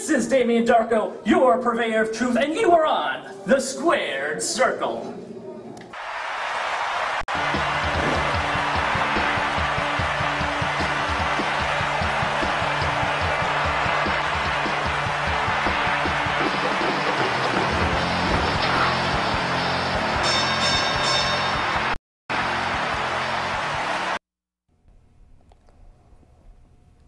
This is Damien Darko, your purveyor of truth, and you are on the Squared Circle.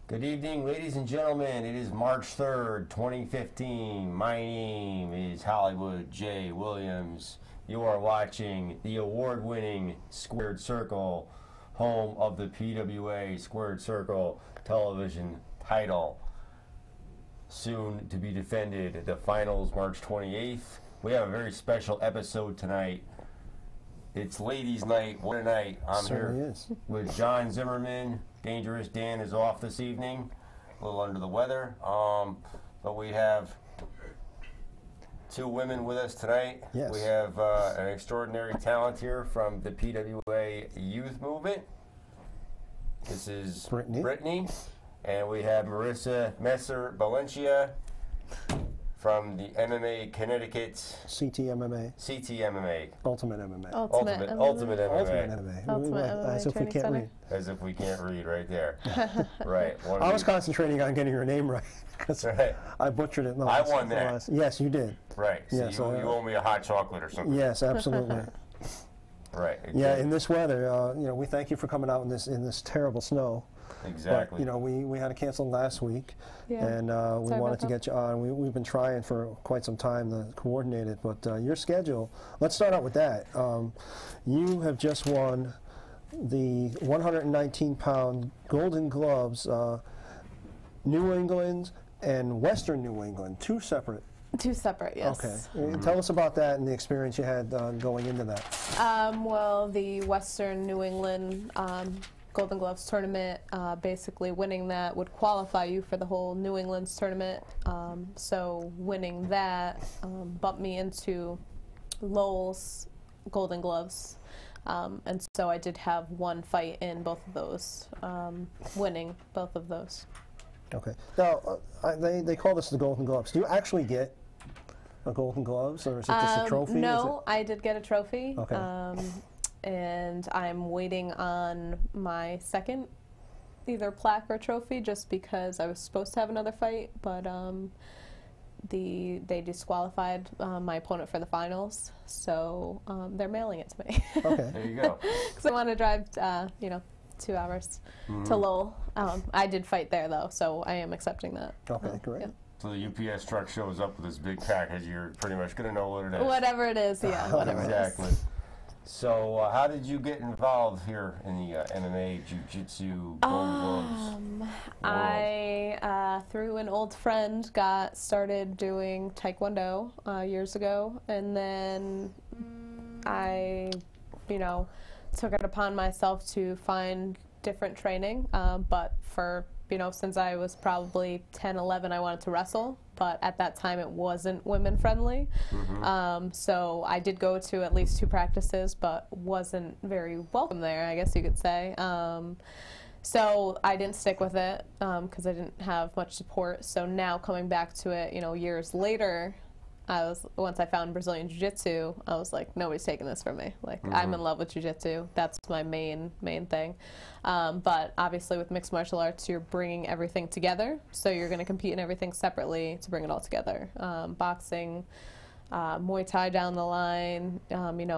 Good evening, ladies and gentlemen. It is March 3rd, 2015. My name is Hollywood J. Williams. You are watching the award-winning Squared Circle, home of the PWA Squared Circle television title. Soon to be defended, the finals March 28th. We have a very special episode tonight. It's ladies' night. What a night. I'm here with John Zimmerman. Dangerous Dan is off this evening, a little under the weather. But we have two women with us tonight. Yes. We have an extraordinary talent here from the PWA Youth Movement. This is Brittany. And we have Marisa Belenchia from the MMA Connecticut CTMMA. Ultimate MMA. Ultimate MMA. As if we can't read. As if we can't read right there. Right. I was concentrating on getting your name right because I butchered it. I won that. Yes, you did. Right. So yes, you owe me a hot chocolate or something. Yes, absolutely. Right. Exactly. Yeah, in this weather, we thank you for coming out in this terrible snow. Exactly. But, we had to cancel last week, and we wanted to get you on. We've been trying for quite some time to coordinate it, but your schedule, let's start out with that. You have just won the 119-pound Golden Gloves, New England and Western New England, two separate, yes. Okay. Tell us about that and the experience you had going into that. Well, the Western New England Golden Gloves tournament, basically winning that would qualify you for the whole New England's tournament. So winning that bumped me into Lowell's Golden Gloves. And so I did have one fight in both of those, winning both of those. Okay. Now, they call this the Golden Gloves. Do you actually get a Golden Gloves, or is it just a trophy? No, I did get a trophy. Okay. And I'm waiting on my second either plaque or trophy, just because I was supposed to have another fight, but they disqualified my opponent for the finals, so they're mailing it to me. Okay. There you go. Because I want to drive 2 hours to Lowell. I did fight there though, so I am accepting that. Okay, great. Yeah. So the UPS truck shows up with this big package, you're pretty much going to know what it is. Whatever it is, yeah, whatever exactly. it is. So how did you get involved here in the MMA, Jiu-Jitsu, Golden Gloves? I, through an old friend, got started doing Taekwondo years ago, and then I, took it upon myself to find different training, but for since I was probably 10, 11, I wanted to wrestle, but at that time it wasn't women friendly. So I did go to at least 2 practices, but wasn't very welcome there, I guess you could say. So I didn't stick with it because I didn't have much support. So now coming back to it, years later, once I found Brazilian Jiu-Jitsu, I was like, nobody's taking this from me. Like, I'm in love with Jiu-Jitsu. That's my main thing. But obviously with mixed martial arts, you're bringing everything together. So you're going to compete in everything separately to bring it all together. Boxing, Muay Thai down the line.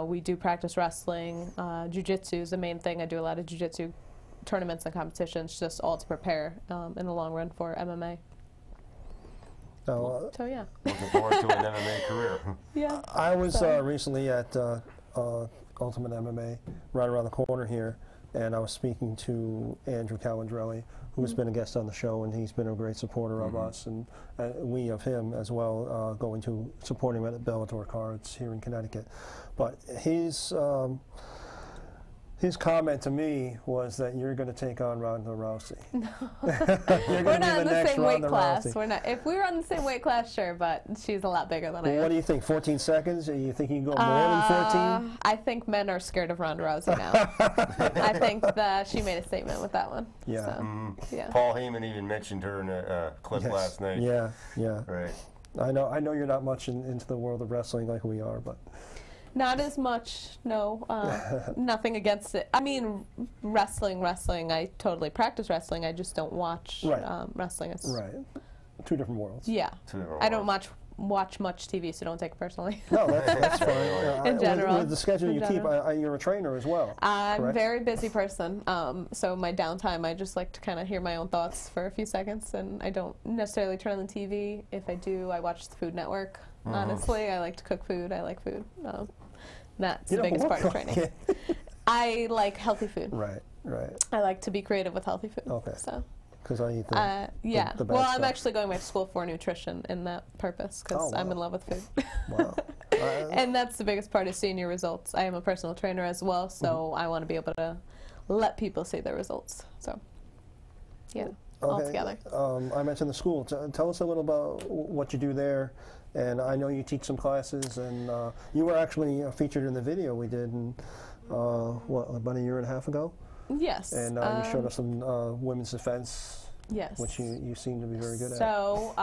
We do practice wrestling. Jiu-Jitsu is the main thing. I do a lot of Jiu-Jitsu tournaments and competitions, just all to prepare in the long run for MMA. So yeah. Looking forward to an MMA career. Yeah. I was recently at Ultimate MMA right around the corner here, and I was speaking to Andrew Calendrelli, who has been a guest on the show, and he's been a great supporter of us, and we of him as well, going to support him at Bellator cards here in Connecticut. But he's His comment to me was that you're going to take on Ronda Rousey. No. You're We're not in the same weight Ronda class. Rousey. We're not. If we were on the same weight class, sure, but she's a lot bigger than I am. What do you think? 14 seconds? You think you can go more than 14? I think men are scared of Ronda Rousey now. I think that she made a statement with that one. Yeah. So, yeah. Paul Heyman even mentioned her in a clip last night. Yeah, yeah. Right. I know you're not much into the world of wrestling like we are, but... Not as much, no. Nothing against it. I mean, wrestling. I totally practice wrestling. I just don't watch wrestling. Right. Two different worlds. Yeah. Two different I don't worlds. watch much TV, so don't take it personally. No, that's fine. In general. With the schedule you keep, you're a trainer as well. I'm correct? a very busy person, so my downtime, I just like to kind of hear my own thoughts for a few seconds, and I don't necessarily turn on the TV. If I do, I watch the Food Network. Honestly, I like to cook food. I like food. That's the biggest part of training. I like healthy food. Right, right. I like to be creative with healthy food. Okay. So. Because I eat yeah. the bad well, stuff. I'm actually going back to school for nutrition in that purpose because I'm in love with food. Wow. And that's the biggest part is seeing your results. I am a personal trainer as well, so I want to be able to let people see their results. So, yeah, all together. I mentioned the school. Tell us a little about what you do there. And I know you teach some classes, and you were actually featured in the video we did, about a year and a half ago? Yes. And you showed us some women's defense, yes, which you seem to be very good at. So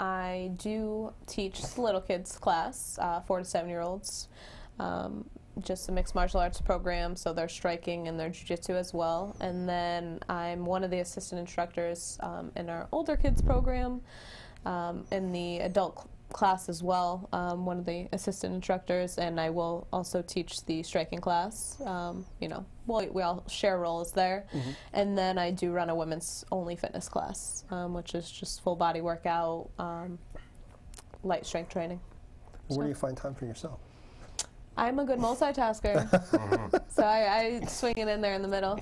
I do teach the little kids class, 4 to 7-year-olds, just a mixed martial arts program, so they're striking and they're jiu-jitsu as well. And then I'm one of the assistant instructors in our older kids program, in the adult class as well, one of the assistant instructors, and I will also teach the striking class. We all share roles there. And then I do run a women's only fitness class, which is just full body workout, light strength training. Where do you find time for yourself? I'm a good multitasker, so I swing it in there in the middle,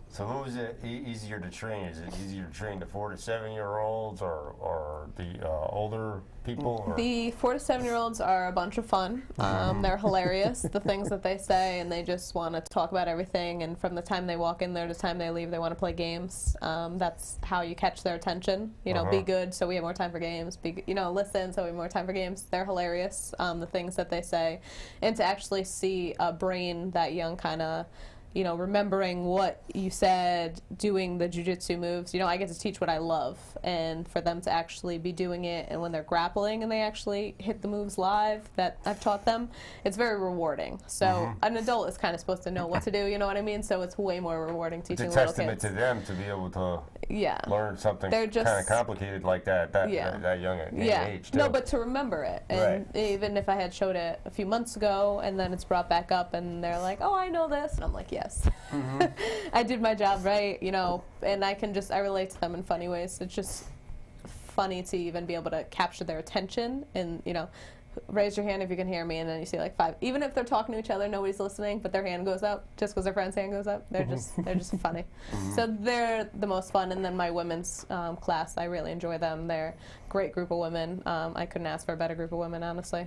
So who is it easier to train? Is it easier to train the 4 to 7-year-olds or the older people? Or? The 4 to 7-year-olds are a bunch of fun. They're hilarious, the things that they say, and they just want to talk about everything. And from the time they walk in there to the time they leave, they want to play games. That's how you catch their attention. Be good, so we have more time for games. Listen, so we have more time for games. They're hilarious, the things that they say. And to actually see a brain that young kind of remembering what you said, doing the jiu-jitsu moves. I get to teach what I love, and for them to actually be doing it, and when they're grappling and they actually hit the moves live that I've taught them, it's very rewarding. So an adult is kind of supposed to know what to do, you know what I mean? So it's way more rewarding teaching little kids. It's a testament to them to be able to yeah. learn something kind of complicated like that young age. Too. No, but to remember it. And even if I had showed it a few months ago and then it's brought back up and they're like, oh, I know this. And I'm like, yes. I did my job right, you know, and I relate to them in funny ways. It's just funny to even be able to capture their attention and, you know, raise your hand if you can hear me, and then you see like 5. Even if they're talking to each other, nobody's listening, but their hand goes up just because their friend's hand goes up. They're just funny. So they're the most fun. And then my women's class, I really enjoy them. They're a great group of women. I couldn't ask for a better group of women, honestly.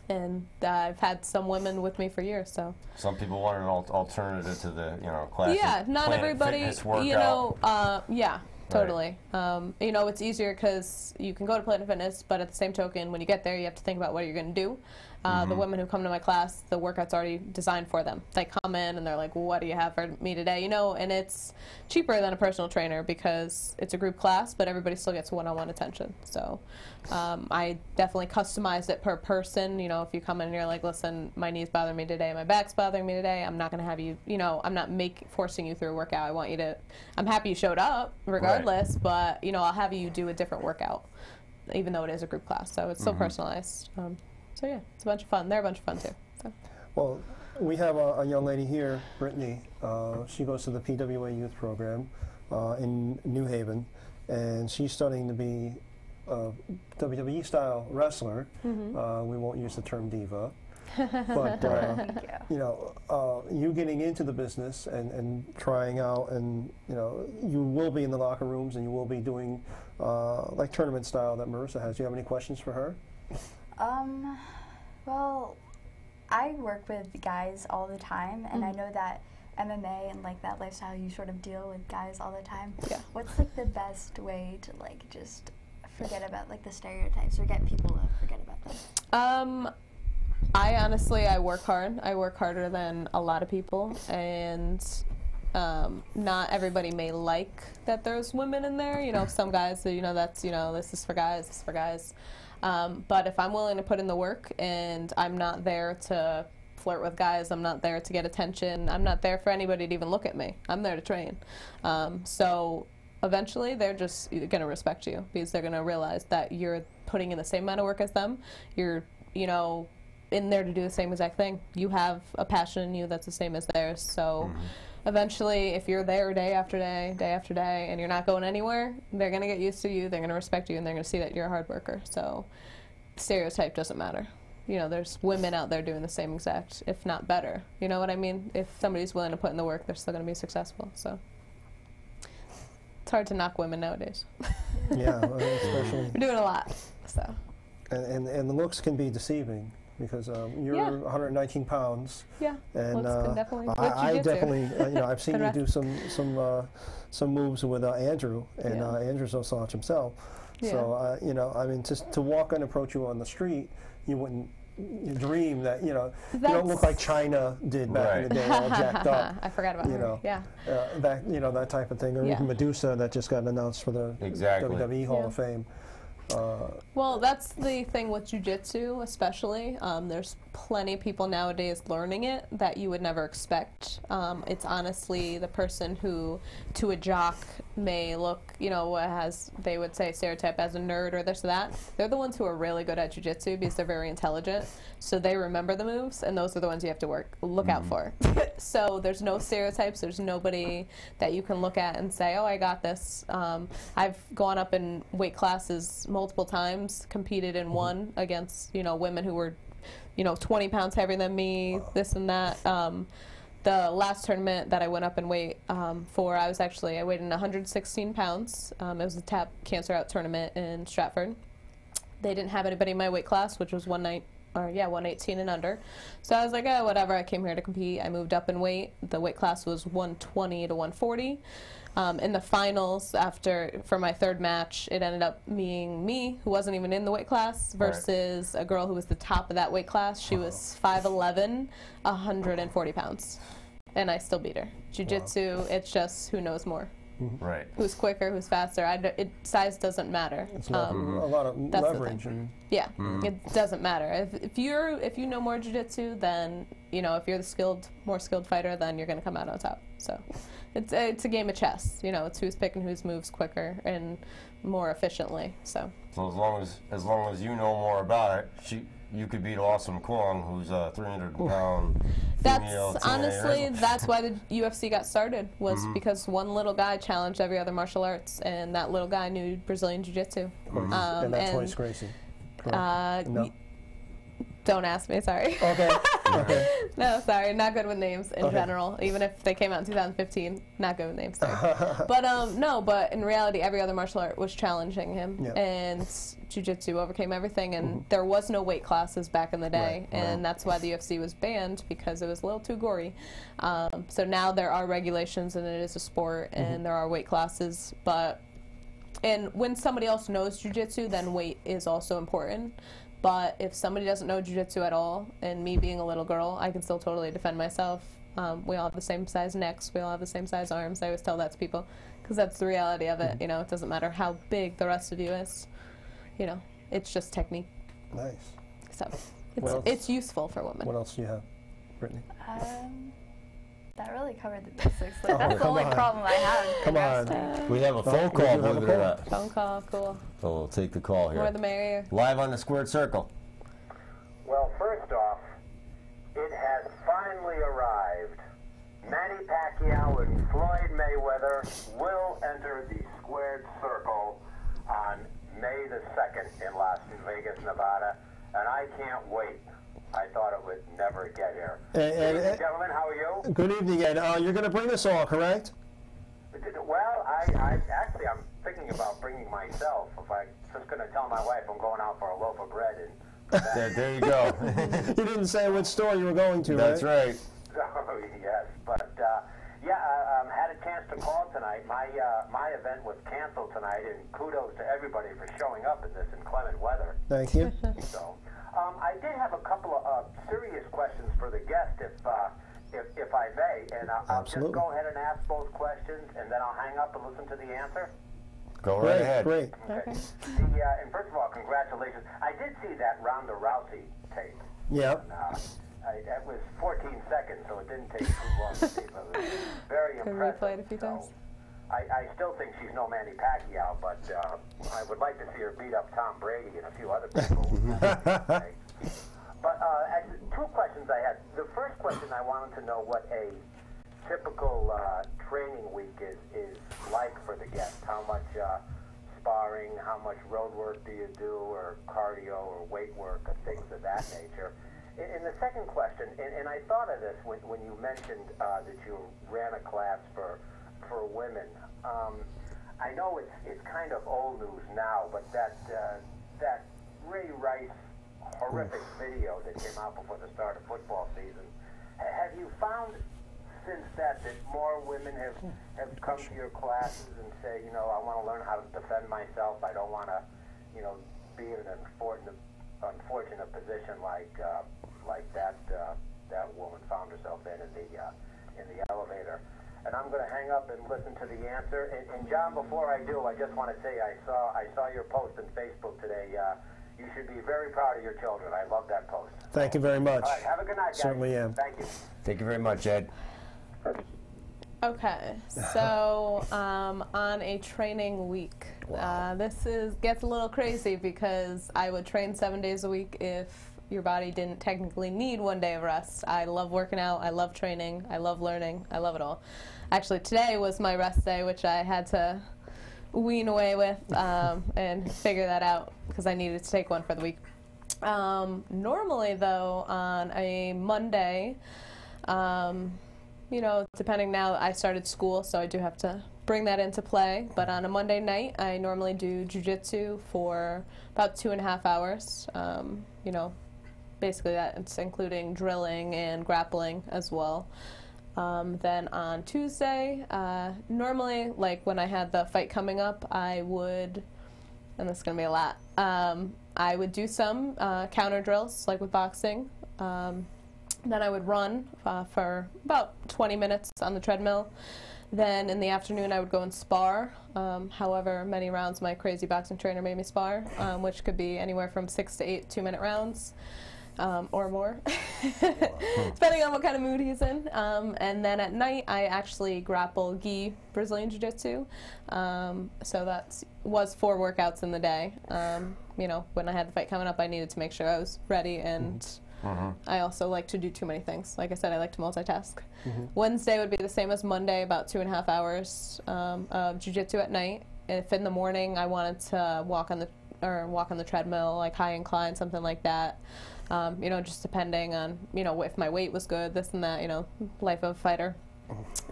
And I've had some women with me for years. So some people want an alternative to the classic. Yeah, not everybody. You know, yeah. Totally. Right. You know, it's easier because you can go to Planet Fitness, but at the same token, when you get there, you have to think about what you're going to do. The women who come to my class, the workout's already designed for them. They come in and they're like, what do you have for me today? You know, and it's cheaper than a personal trainer because it's a group class, but everybody still gets one-on-one attention. So I definitely customize it per person. You know, if you come in and you're like, listen, my knee's bothering me today, my back's bothering me today, I'm not going to have you, you know, I'm not forcing you through a workout. I want you to, I'm happy you showed up regardless, but, you know, I'll have you do a different workout, even though it is a group class. So it's still personalized. So yeah, it's a bunch of fun. They're a bunch of fun too. So. Well, we have a young lady here, Brittany. She goes to the PWA youth program in New Haven, and she's studying to be a WWE-style wrestler. We won't use the term diva. But, you know, you getting into the business and trying out, and, you know, you will be in the locker rooms and you will be doing like tournament style that Marisa has. Do you have any questions for her? Well, I work with guys all the time, and I know that MMA and like that lifestyle, you sort of deal with guys all the time. Yeah. What's like the best way to like just forget about like the stereotypes or get people to forget about them? I work hard. I work harder than a lot of people, and not everybody may like that there's women in there. You know, some guys, you know, that's, you know, this is for guys, this is for guys. But if I'm willing to put in the work and I'm not there to flirt with guys, I'm not there to get attention, I'm not there for anybody to even look at me. I'm there to train. So eventually they're just going to respect you because they're going to realize that you're putting in the same amount of work as them. You're, you know, in there to do the same exact thing. You have a passion in you that's the same as theirs. So eventually, if you're there day after day, day after day, and you're not going anywhere, they're going to get used to you, they're going to respect you, and they're going to see that you're a hard worker. So stereotype doesn't matter. You know, there's women out there doing the same exact, if not better. You know what I mean? If somebody's willing to put in the work, they're still going to be successful. So it's hard to knock women nowadays. Yeah, especially. We're doing a lot. So. And the looks can be deceiving. Because you're 119 pounds. Yeah, and definitely. I definitely, you know, I've seen you do some moves with Andrew, and Andrew's no slouch himself. Yeah. So you know, I mean, just to walk and approach you on the street, you wouldn't dream that, you know, you don't look like China did back in the day, all jacked up. I forgot about her. Yeah. That, you know, that type of thing, or even Medusa that just got announced for the WWE Hall of Fame. Well, that's the thing with jiu-jitsu, especially. There's plenty of people nowadays learning it that you would never expect. It's honestly the person who, to a jock, may look, you know, as they would say, stereotype as a nerd or this or that. They're the ones who are really good at jiu-jitsu because they're very intelligent. So they remember the moves, and those are the ones you have to look out for. So there's no stereotypes. There's nobody that you can look at and say, oh, I got this. I've gone up in weight classes multiple times, competed in one against, you know, women who were, you know, 20 pounds heavier than me, this and that. The last tournament that I went up in weight for, I weighed in 116 pounds. It was a tap cancer out tournament in Stratford. They didn't have anybody in my weight class, which was 118 and under. So I was like, oh, whatever, I came here to compete. I moved up in weight. The weight class was 120 to 140. In the finals, for my third match, it ended up being me, who wasn't even in the weight class, versus a girl who was the top of that weight class. She was 5'11", 140 pounds. And I still beat her. Jiu-jitsu, it's just who knows more. Right. Who's quicker, who's faster. Size doesn't matter. It's a lot of leverage. Yeah, it doesn't matter. If you know more jiu-jitsu, then, you know, if you're the more skilled fighter, then you're going to come out on top. So it's a game of chess. You know, it's who's picking whose moves quicker and more efficiently. So as long as you know more about it, you could beat Awesome Kwong, who's a 300-pound female. That's why the UFC got started, was because one little guy challenged every other martial arts, and that little guy knew Brazilian Jiu-Jitsu. And that's Royce Gracie. No. Don't ask me, sorry. Okay. Okay. No, sorry, not good with names in general. Even if they came out in 2015, not good with names. But in reality, every other martial art was challenging him, and jiu-jitsu overcame everything. And there was no weight classes back in the day, and that's why the UFC was banned, because it was a little too gory. So now there are regulations, and it is a sport, and there are weight classes. And when somebody else knows jiu-jitsu, then weight is also important. But if somebody doesn't know jiu-jitsu at all, and me being a little girl, I can still totally defend myself. We all have the same size necks. We all have the same size arms. I always tell that to people, because that's the reality of it. You know, it doesn't matter how big the rest of you is. You know, it's just technique. Nice. So it's useful for women. What else do you have, Brittany? That really covered the basics. Like, that's the only problem I have. Come on. We have a phone call, believe it or not. Phone call, cool. So we'll take the call here. More the merrier. Live on the Squared Circle. Well, first off, it has finally arrived. Manny Pacquiao and Floyd Mayweather will enter the Squared Circle on May the 2nd in Las Vegas, Nevada, and I can't wait. I thought it would never get here. Ladies and gentlemen, how are you? Good evening, and you're going to bring us all, correct? Well, I'm thinking about bringing myself. If I'm just going to tell my wife I'm going out for a loaf of bread and There you go. You didn't say which store you were going to, That's right. Oh, yes, but yeah, had a chance to call tonight. My event was canceled tonight, and kudos to everybody for showing up in this inclement weather. Thank you. So, I did have a couple of serious questions for the guest, if I may, and I'll just Absolutely. go ahead and ask both questions, and then I'll hang up and listen to the answer. Go right ahead. Great. Okay. And first of all, congratulations. I did see that Ronda Rousey tape. Yep. It was 14 seconds, so it didn't take too long to see, but it was very Could impressive. replay it a few times. So, I still think she's no Manny Pacquiao, but I would like to see her beat up Tom Brady and a few other people. Okay. But two questions I had. The first question, I wanted to know what a typical training week is like for the guest. How much sparring, how much road work do you do, or cardio, or weight work, or things of that nature. And the second question, and I thought of this when you mentioned that you ran a class for women. I know it's kind of old news now, but that Ray Rice horrific video that came out before the start of football season, have you found since that more women have come to your classes and say, you know, I want to learn how to defend myself. I don't want to, you know, be in an unfortunate position like that woman found herself in the elevator. And I'm going to hang up and listen to the answer. And John, before I do, I just want to say I saw your post on Facebook today. You should be very proud of your children. I love that post. Thank you very much. All right, have a good night, guys. Certainly am. Thank you. Thank you very much, Ed. Okay, so on a training week, this gets a little crazy because I would train 7 days a week if your body didn't technically need 1 day of rest. I love working out, I love training, I love learning, I love it all. Actually, today was my rest day, which I had to wean away with and figure that out because I needed to take one for the week. Normally, though, on a Monday, you know, depending now, I started school, so I do have to bring that into play. But on a Monday night, I normally do jiu-jitsu for about 2.5 hours. You know, basically that's including drilling and grappling as well. Then on Tuesday, normally, like when I had the fight coming up, I would, and this is going to be a lot, I would do some counter drills, like with boxing. Then I would run for about 20 minutes on the treadmill. Then in the afternoon I would go and spar. However many rounds my crazy boxing trainer made me spar, which could be anywhere from 6 to 8 2-minute rounds or more, depending on what kind of mood he's in. And then at night I actually grapple gi Brazilian Jiu-Jitsu. So that was 4 workouts in the day. You know, when I had the fight coming up, I needed to make sure I was ready, and I also like to do too many things. Like I said, I like to multitask. Wednesday would be the same as Monday, about 2.5 hours of jiu-jitsu at night. If in the morning I wanted to walk on the treadmill, like high incline, something like that. You know, just depending on, you know, if my weight was good, this and that, you know, life of a fighter.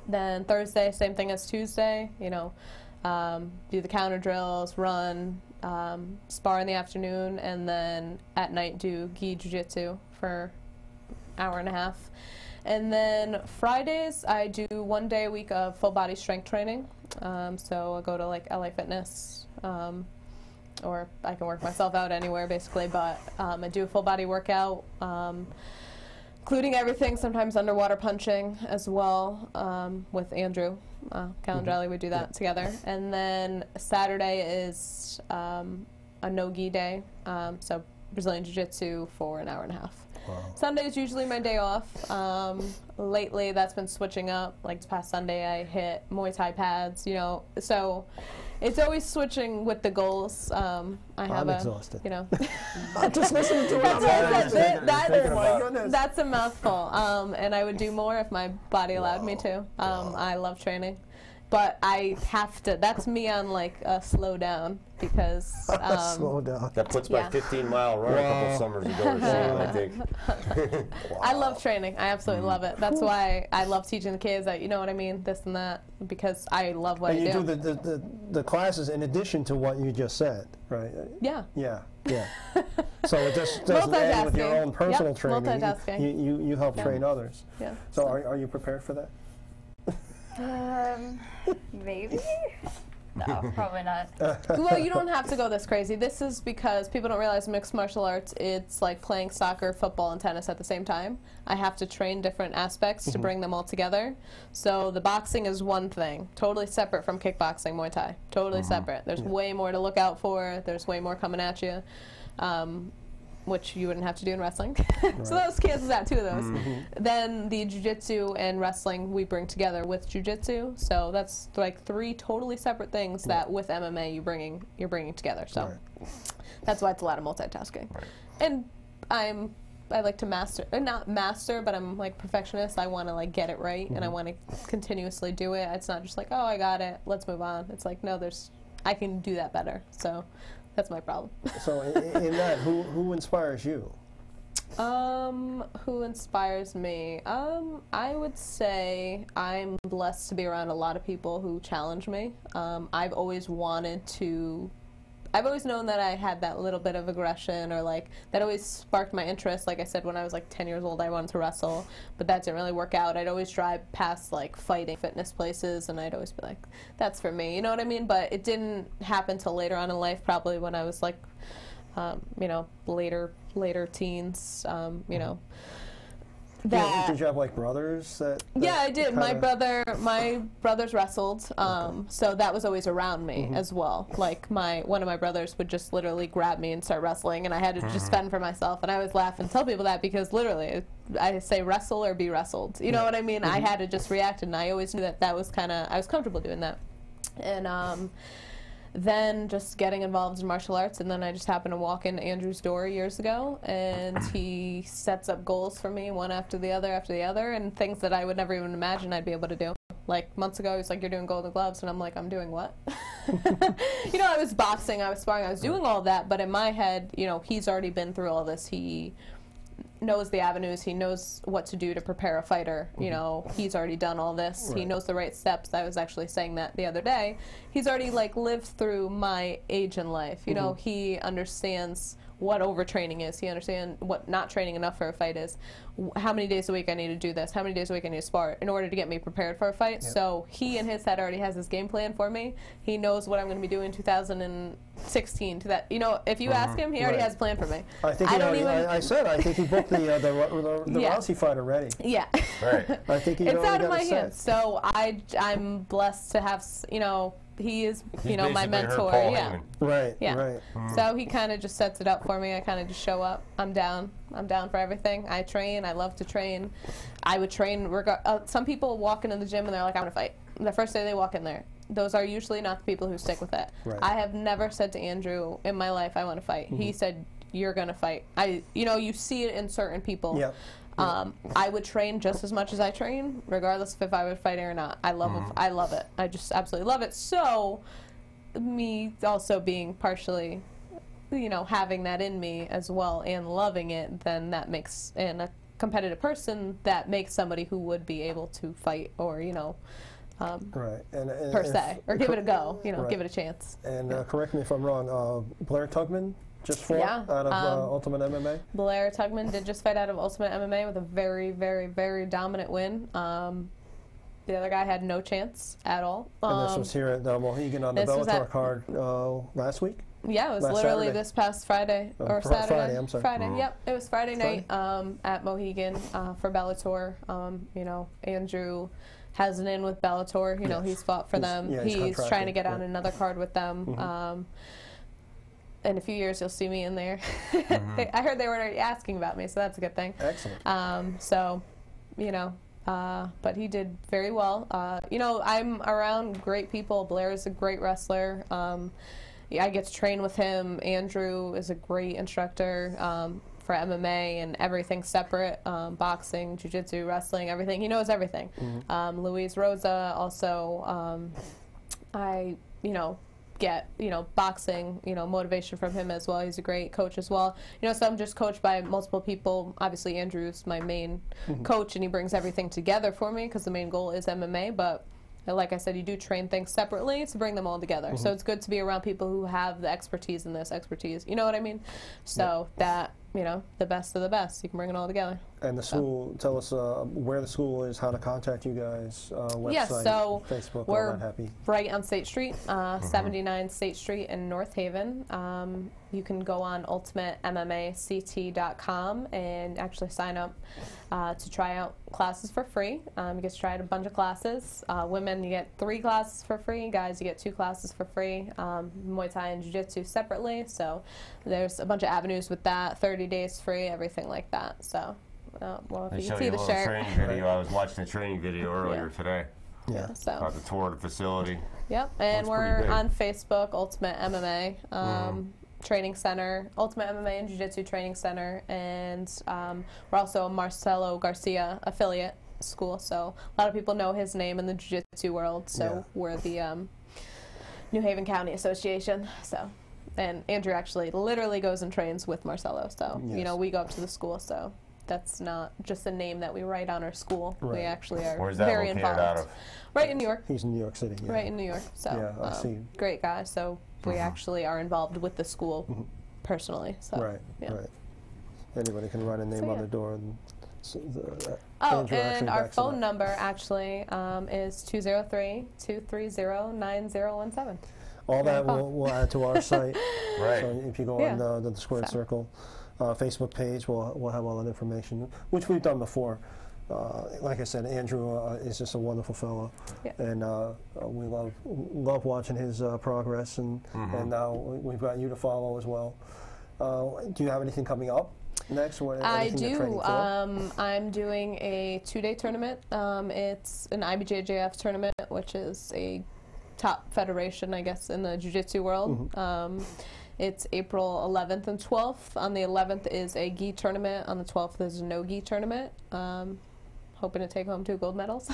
Then Thursday, same thing as Tuesday, you know, do the counter drills, run, spar in the afternoon, and then at night do gi jiu-jitsu for an hour and a half. And then Fridays, I do 1 day a week of full body strength training. So I go to like LA Fitness, or I can work myself out anywhere basically, but I do a full body workout, including everything, sometimes underwater punching as well, with Andrew Calandrelli. We do that together. And then Saturday is a no-gi day, so Brazilian Jiu-Jitsu for an hour and a half. Wow. Sunday is usually my day off. Lately, that's been switching up. Like this past Sunday, I hit Muay Thai pads, you know, so it's always switching with the goals. I'm exhausted. You know. I'm just listening to it. That's a mouthful. And I would do more if my body allowed me to. I love training. But I have to, that's me on like a slow down because... slow down. That puts my 15-mile run a couple summers ago or something, I think. I love training. I absolutely love it. That's why I love teaching the kids that, you know what I mean, this and that, because I love what I do. And you do the classes in addition to what you just said, right? Yeah. Yeah. Yeah. So it just doesn't end with your own personal Yep, training. multitasking. You help train others. Yeah. So are you prepared for that? Maybe. No, probably not. Well, you don't have to go this crazy. This is because people don't realize mixed martial arts, it's like playing soccer, football, and tennis at the same time. I have to train different aspects to bring them all together. So the boxing is one thing, totally separate from kickboxing, Muay Thai. Totally separate. There's way more to look out for. There's way more coming at you. Which you wouldn't have to do in wrestling. So those cancels out 2 of those. Then the jiu-jitsu and wrestling we bring together with jiu-jitsu. So that's like 3 totally separate things that with MMA you're bringing together. So that's why it's a lot of multitasking. And I like to master, not master, but I'm like perfectionist. I want to like get it right and I want to continuously do it. It's not just like, oh, I got it, let's move on. It's like, no, I can do that better. So that's my problem. So in that, who inspires you? Who inspires me? I would say I'm blessed to be around a lot of people who challenge me. I've always known that I had that little bit of aggression, or like that always sparked my interest. Like I said, when I was like 10 years old, I wanted to wrestle, but that didn't really work out. I'd always drive past like fighting fitness places, and I'd always be like, that's for me, you know what I mean? But it didn't happen till later on in life, probably when I was like, you know, later teens, you know. Did you have like brothers that yeah, I did. My brothers wrestled, so that was always around me as well. Like one of my brothers would just literally grab me and start wrestling, and I had to just fend for myself. And I always laugh and tell people that because literally, I say wrestle or be wrestled. You know what I mean? I had to just react, and I always knew that was I was comfortable doing that. And then just getting involved in martial arts, and then I just happened to walk into Andrew's door years ago, and he sets up goals for me one after the other, and things that I would never even imagine I'd be able to do. Like months ago, he's like, you're doing Golden Gloves, and I'm like, I'm doing what? You know, I was boxing, I was sparring, I was doing all that, but in my head, you know, he's already been through all this. He knows the avenues, he knows what to do to prepare a fighter. You know, he's already done all this. He knows the right steps. I was actually saying that the other day. He's already like lived through my age in life. You know, he understands what overtraining is. He understands what not training enough for a fight is. How many days a week I need to do this. How many days a week I need to spar in order to get me prepared for a fight. So he in his head already has his game plan for me. He knows what I'm going to be doing in 2016 to that. You know, if you ask him, he already has a plan for me. I think I think he booked the Rousey fight already. Yeah. Right. I think he it's out of my set. hands. So I'm blessed to have, you know, he is, you know, my mentor. Yeah. Right. Yeah. Right. So he kind of just sets it up for me. I kind of just show up. I'm down for everything. I train. I love to train. I would train. Some people walk into the gym and they're like, I want to fight. The first day they walk in there. Those are usually not the people who stick with it. Right. I have never said to Andrew in my life, I want to fight. He said, you're going to fight. You know, you see it in certain people. Yep. I would train just as much as I train, regardless of if I was fighting or not. I love it. I just absolutely love it. So, me also being partially, you know, having that in me as well and loving it, then that makes, and a competitive person, that makes somebody who would be able to fight or, you know, right. And per se, or give it a go, you know, give it a chance. And correct me if I'm wrong, Blair Tugman just fought out of Ultimate MMA? Blair Tugman did just fight out of Ultimate MMA with a very, very, very dominant win. The other guy had no chance at all. And this was here at Mohegan on the Bellator card last week? Yeah, it was literally Saturday. This past Friday or Saturday. Friday, I'm sorry. Friday, yep. It was Friday night at Mohegan for Bellator. You know, Andrew has an in with Bellator. You know, he's fought for them. Yeah, he's trying to get on another card with them. In a few years, you'll see me in there. I heard they were already asking about me, so that's a good thing. Excellent. So, you know, but he did very well. You know, I'm around great people. Blair is a great wrestler. I get to train with him. Andrew is a great instructor for MMA and everything separate, boxing, jiu-jitsu, wrestling, everything. He knows everything. Luis Rosa also, you know, get, you know, boxing, you know, motivation from him as well. He's a great coach as well. You know, so I'm just coached by multiple people. Obviously, Andrew's my main coach, and he brings everything together for me because the main goal is MMA. But And like I said, you do train things separately to bring them all together. So it's good to be around people who have the expertise in this expertise. You know what I mean? So that, you know, the best of the best. You can bring it all together. And the school, tell us where the school is, how to contact you guys, website, yes, so Facebook, we're all that happy. right on State Street, 79 State Street in North Haven. You can go on ultimatemmact.com and actually sign up to try out classes for free. You get to try out a bunch of classes. Women, you get 3 classes for free. Guys, you get 2 classes for free. Muay Thai and Jiu-Jitsu separately. So there's a bunch of avenues with that. 30 days free, everything like that. So, well, if you can see the shirt. Training video. I was watching a training video earlier today. Yeah. So. About the tour of the facility. Yep, and we're on Facebook, Ultimate MMA. Training Center, Ultimate MMA and Jiu-Jitsu Training Center, and we're also a Marcelo Garcia affiliate school, so a lot of people know his name in the Jiu-Jitsu world, so we're the New Haven County Association, so, and Andrew actually literally goes and trains with Marcelo, so, you know, we go up to the school, so that's not just a name that we write on our school. We actually are very involved. Out of? Right in New York. He's in New York City. Yeah. Right in New York, so I see. Great guy, so we actually are involved with the school personally. So, right. Anybody can write a name on the door. And and our phone number actually is 203-230-9017. All that we'll add to our site. Right. So if you go on the Squared Circle Facebook page, we'll have all that information, which we've done before. Like I said, Andrew is just a wonderful fellow, and we love watching his progress, and now we've got you to follow as well. Do you have anything coming up next? I do. I'm doing a 2-day tournament. It's an IBJJF tournament, which is a top federation, I guess, in the jiu-jitsu world. It's April 11th and 12th. On the 11th is a gi tournament. On the 12th is a no gi tournament. Hoping to take home 2 gold medals.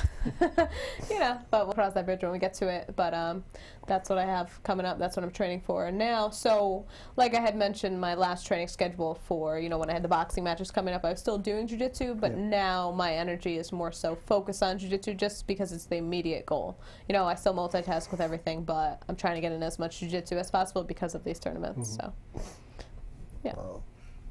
You know, but we'll cross that bridge when we get to it. But that's what I have coming up. That's what I'm training for now. So, like I had mentioned, my last training schedule for, you know, when I had the boxing matches coming up, I was still doing jiu-jitsu, but now my energy is more so focused on jiu-jitsu just because it's the immediate goal. You know, I still multitask with everything, but I'm trying to get in as much jiu-jitsu as possible because of these tournaments. So, yeah. Wow.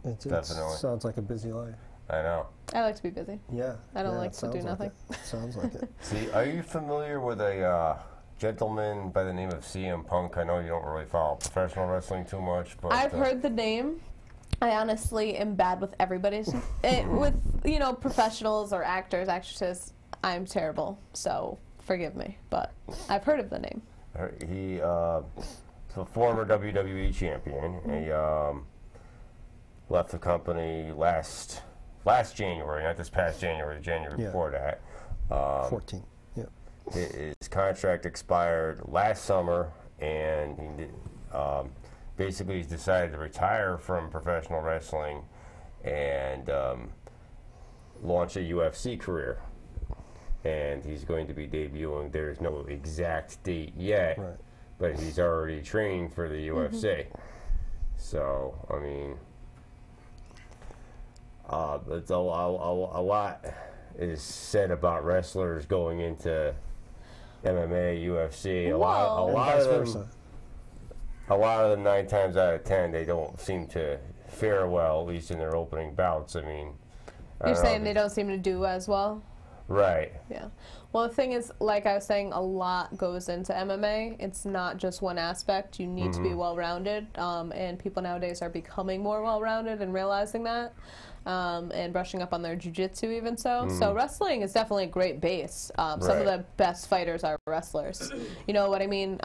It Definitely. Sounds like a busy life. I know. I like to be busy. Yeah. I don't like to do nothing. Sounds like it. See, are you familiar with a gentleman by the name of CM Punk? I know you don't really follow professional wrestling too much, but I've heard the name. I honestly am bad with everybody's. With, you know, professionals or actors, actresses, I'm terrible. So forgive me, but I've heard of the name. He's a former WWE champion. He left the company last January, not this past January, the January before that. 14. Yeah. His contract expired last summer, and he basically he's decided to retire from professional wrestling and launch a UFC career. And he's going to be debuting. There's no exact date yet, but he's already training for the UFC. So, I mean, it's a lot is said about wrestlers going into MMA, UFC. A lot of them 9 times out of 10, they don't seem to fare well, at least in their opening bouts. I mean, you're saying they don't seem to do as well? Right. Yeah. Well, the thing is, like I was saying, a lot goes into MMA. It's not just one aspect. You need to be well-rounded, and people nowadays are becoming more well-rounded and realizing that, and brushing up on their jiu-jitsu even so. So wrestling is definitely a great base. Some of the best fighters are wrestlers. You know what I mean?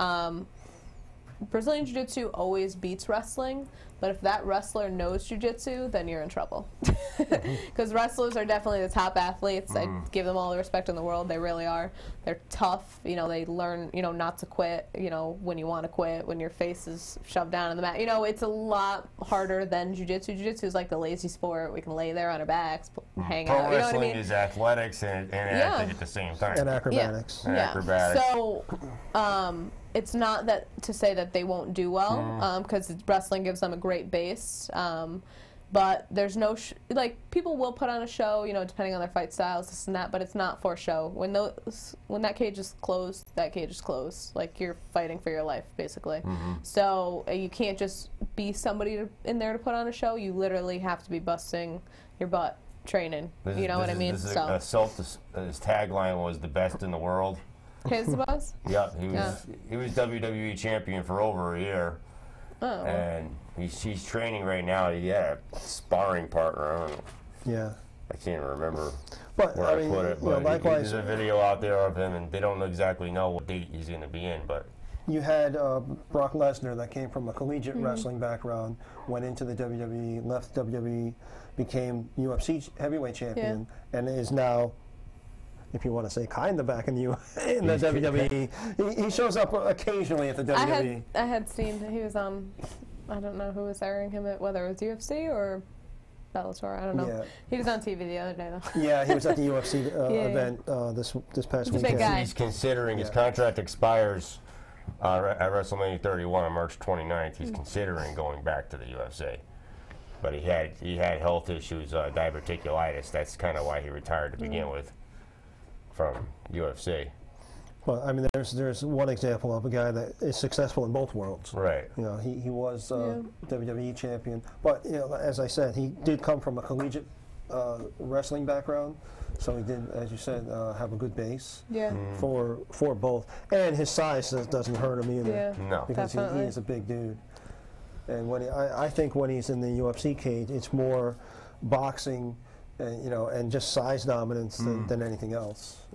Brazilian Jiu-Jitsu always beats wrestling, but if that wrestler knows Jiu-Jitsu, then you're in trouble. Because wrestlers are definitely the top athletes. I give them all the respect in the world. They really are. They're tough. You know, they learn, you know, not to quit, you know, when you want to quit, when your face is shoved down in the mat. You know, it's a lot harder than Jiu-Jitsu. Jiu-Jitsu is like the lazy sport. We can lay there on our backs, hang out. You know what I mean? Wrestling is athletics and acting at the same time. And acrobatics. And acrobatics. So, it's not that to say that they won't do well, because wrestling gives them a great base. but there's no like people will put on a show, you know, depending on their fight styles, this and that, but it's not for show. When that cage is closed, that cage is closed. Like you're fighting for your life, basically. So you can't just be somebody in there to put on a show. You literally have to be busting your butt training. You know what I mean? His tagline was the best in the world. His was? Yep, he was WWE champion for over a year. Oh. And he's training right now. He had a sparring partner. I don't know. Yeah. I can't remember where I put it. But likewise, there's a video out there of him, and they don't exactly know what date he's going to be in. But you had Brock Lesnar that came from a collegiate wrestling background, went into the WWE, left WWE, became UFC heavyweight champion, and is now, if you want to say, kind of back in the WWE. He shows up occasionally at the WWE. I had seen that he was on, I don't know who was airing him at, whether it was UFC or Bellator, I don't know. Yeah. He was on TV the other day, though. Yeah, he was at the UFC event this past weekend. He's considering his contract expires at WrestleMania 31 on March 29th. He's considering going back to the UFC. But he had health issues, diverticulitis. That's kind of why he retired to begin with from UFC. Well, I mean, there's one example of a guy that is successful in both worlds. Right. You know, he was WWE champion, but you know, as I said, he did come from a collegiate wrestling background, so he did, as you said, have a good base. For both, and his size doesn't hurt him either. Yeah. No. Because he is a big dude, and I think when he's in the UFC cage, it's more boxing. You know, and just size dominance than anything else.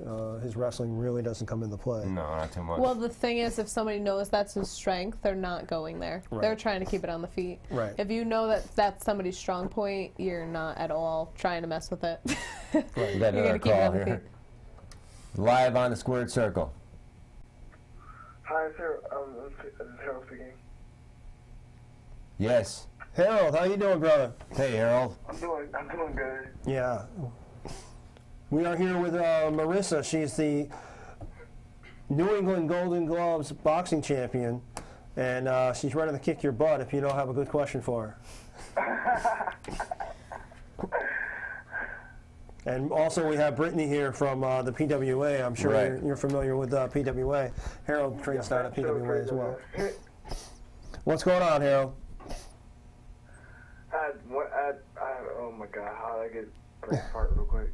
His wrestling really doesn't come into play. No, not too much. Well, the thing is, if somebody knows that's his strength, they're not going there. Right. They're trying to keep it on the feet. Right. If you know that that's somebody's strong point, you're not at all trying to mess with it. Right. You're going to keep it on the feet. Live on the Squared Circle. Hi, sir. This is Harold speaking. Yes. Harold, how you doing, brother? Hey, Harold. I'm doing good. Yeah. We are here with Marisa. She's the New England Golden Gloves boxing champion, and she's ready to kick your butt if you don't have a good question for her. And also we have Brittany here from the PWA. I'm sure you're familiar with PWA. Harold trains down at PWA as well. What's going on, Harold? Oh my God, how did I get brain fart real quick?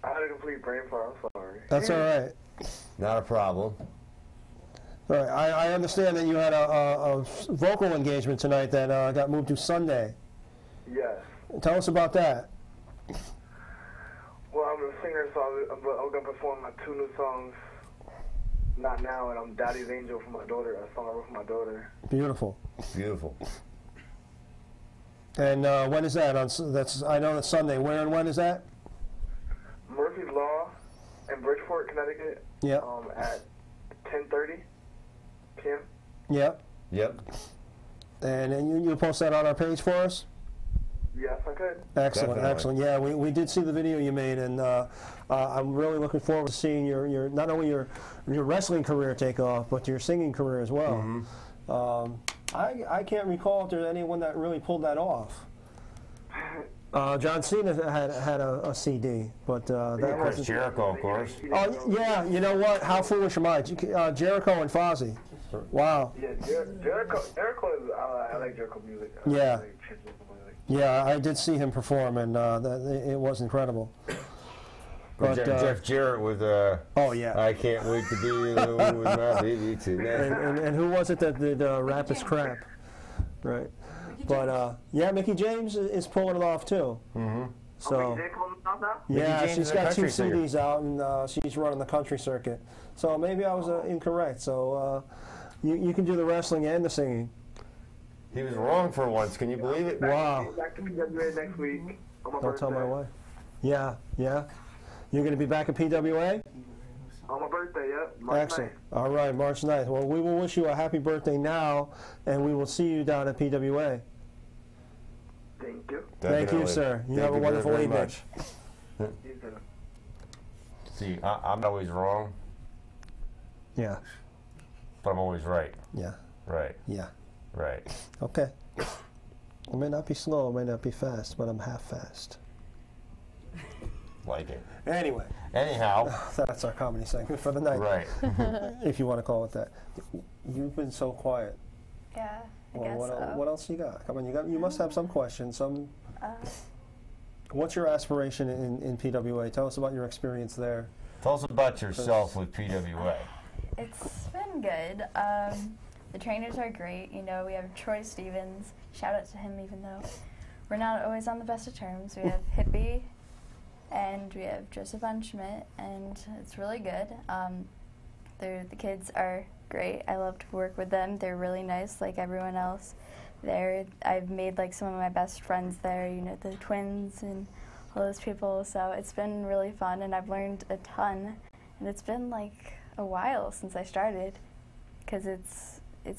I had a complete brain fart, I'm sorry. That's all right. Not a problem. All right, I understand that you had a vocal engagement tonight that got moved to Sunday. Yes. Tell us about that. Well, I'm a singer, so I'm going to perform my 2 new songs. Not now, and I'm Daddy's Angel for my daughter. A song I wrote for my daughter. Beautiful. Beautiful. And when is that? I know that's Sunday. Where and when is that? Murphy's Law in Bridgeport, Connecticut. Yeah. At 10:30 p.m. Yep. Yep. And you'll post that on our page for us? Yes, I could. Excellent, Definitely. excellent. Yeah, we did see the video you made, and I'm really looking forward to seeing your not only your wrestling career take off, but your singing career as well. I can't recall if there's anyone that really pulled that off. John Cena had a CD, but that Chris Jericho, of course. Oh yeah, you know what? How foolish am I? Jericho and Fozzy. Wow. Yeah, Jericho is. I like Jericho music. Yeah. Yeah, I did see him perform, and it was incredible. But, Jeff Jarrett with oh yeah, I can't wait to be with my baby tonight. And who was it that did Rap is Crap? Right. But yeah, Mickey James is pulling it off too. So yeah, she's got 2 CDs out, and she's running the country circuit. So maybe I was incorrect. So you can do the wrestling and the singing. He was wrong for once. Can you believe it? Wow. Back to PWA next week. Don't tell my wife. Yeah, yeah. You're going to be back at PWA? On my birthday, yep. March Excellent. 9th. All right, March 9th. Well, we will wish you a happy birthday now, and we will see you down at PWA. Thank you. Thank you, sir. You have a wonderful evening. See, I'm always wrong, Yeah, but I'm always right. yeah, Right. yeah. Right. Okay. I may not be slow, I may not be fast, but I'm half fast. Like it. Anyway. Anyhow. That's our comedy segment for the night. Right. If you want to call it that. You've been so quiet. Yeah, I Well, guess so. what else you got? Come on, you must have some questions. Some. What's your aspiration in PWA? Tell us about your experience there. Tell us about yourself with PWA. It's been good. The trainers are great. You know, we have Troy Stevens. Shout out to him, even though we're not always on the best of terms. We have Hippie, and we have Joseph Von Schmidt, and it's really good. The kids are great. I love to work with them. They're really nice, like everyone else there. I've made like some of my best friends there, you know, the twins and all those people. So it's been really fun, and I've learned a ton. And it's been like a while since I started, because it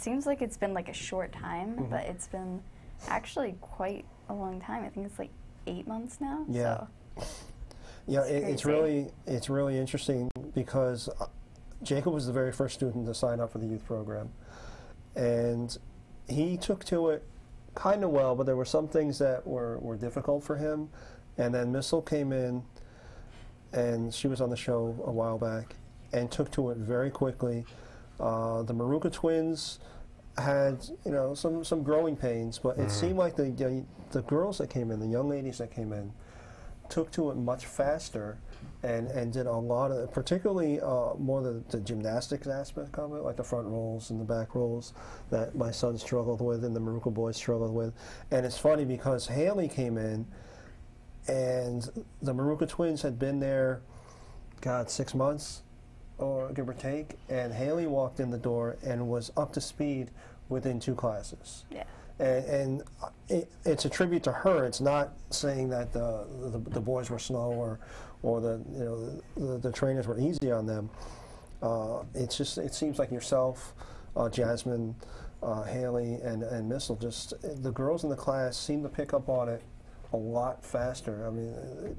seems like it's been like a short time, but it's been actually quite a long time. I think it's like 8 months now. Yeah. So Yeah, it's really interesting because Jacob was the very first student to sign up for the youth program, and he took to it kind of well, but there were some things that were difficult for him. And then Missile came in, and she was on the show a while back, and took to it very quickly. The Maruka twins had, you know, some growing pains, but it seemed like the girls that came in, the young ladies that came in, took to it much faster, and did a lot of, particularly more the gymnastics aspect of it, like the front rolls and the back rolls that my son struggled with and the Maruka boys struggled with. And it's funny because Haley came in, and the Maruka twins had been there, God, 6 months, or give or take, and Haley walked in the door and was up to speed within 2 classes. yeah. And it's a tribute to her. It's not saying that the boys were slow or the trainers were easy on them. It's just, it seems like yourself, Jasmine, Haley, and Missile, just the girls in the class seem to pick up on it a lot faster. I mean,